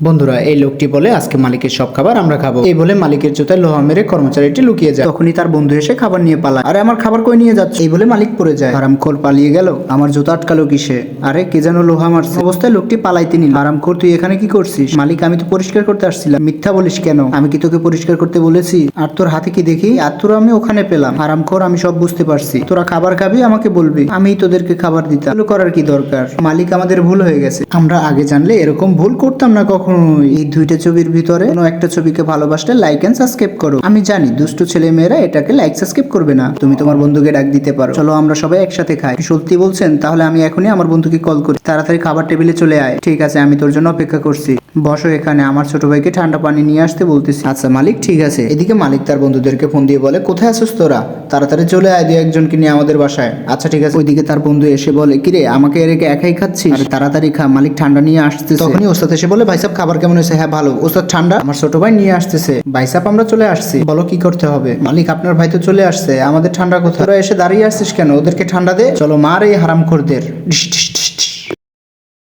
বন্ধুরা, এই লোকটি বলে আজকে মালিকের সব খাবার আমরা খাবো। এই বলে মালিকের জুতায় লোহা মেরে কর্মচারীটি লুকিয়ে যায়। তখনই তার বন্ধু এসে খাবার নিয়ে পালায়। আরে আমার খাবার কই নিয়ে যাচ্ছে? এই বলে মালিক পড়ে যায়। হারামখোর পালিয়ে গেল, আমার জুতা আটকালো কিসে? আরে কে যেন লোহা মারছে। অবস্থায় লোকটি পালাইতে নিল। হারামখোর, তুই এখানে কি করছিস? মালিক, আমি তো পরিষ্কার করতে আসছিলাম। মিথ্যা বলিস কেন? আমি কি তোকে পরিষ্কার করতে বলেছি? আর তোর হাতে কি দেখি? আর তোর আমি ওখানে পেলাম। হারামখোর, আমি সব বুঝতে পারছি। তোরা খাবার খাবি, আমাকে বলবি, আমি তোদেরকে খাবার দিতাম। এগুলো করার কি দরকার? মালিক, আমাদের ভুল হয়ে গেছে। আমরা আগে জানলে এরকম ভুল করতাম না কখনোই। এই দুইটা ছবির ভিতরে কোনো একটা ছবিকে ভালোবাসলে লাইক এন্ড সাবস্ক্রাইব করো। আমি জানি দুষ্টু ছেলে মেয়েরা এটাকে লাইক সাবস্ক্রাইব করবে না। তুমি তোমার বন্ধুকে ডাক দিতে পারো। চলো আমরা সবাই একসাথে খাই। সত্যি বলছেন? তাহলে আমি এখনই আমার বন্ধুকে কল করি। তাড়াতাড়ি খাবার টেবিলে চলে আয়। ঠিক আছে, আমি তোর জন্য অপেক্ষা করছি। বসো এখানে, আমার ছোট ভাইকে ঠান্ডা পানি নিয়ে আসতে বলতেছি। আচ্ছা মালিক, ঠিক আছে। এদিকে মালিক তার বন্ধুদেরকে ফোন দিয়ে বলে, কোথায় আছিস তোরা? তাড়াতাড়ি চলে আয়, দুই একজনকে নিয়ে আমাদের বাসায়। আচ্ছা ঠিক আছে। ওইদিকে তার বন্ধু এসে বলে, কিরে আমাকে এরকে একাই খাচ্ছিস? আরে তাড়াতাড়ি খা, মালিক ঠান্ডা নিয়ে আসতেছে। তখনই ওস্তাদ এসে বলে, ভাই সাহেব খাবার কেমন হয়েছে? হ্যাঁ ভালো। ওস্তাদ ঠান্ডা আমার ছোট ভাই নিয়ে আসতেছে। ভাই সাহেব আমরা চলে আসছি, বলো কি করতে হবে? মালিক, আপনার ভাই তো চলে আসছে, আমাদের ঠান্ডা কোথায়? তোরা এসে দাঁড়িয়ে আসছিস কেন? ওদেরকে ঠান্ডা দে। চলো মার এই হারামখোরদের।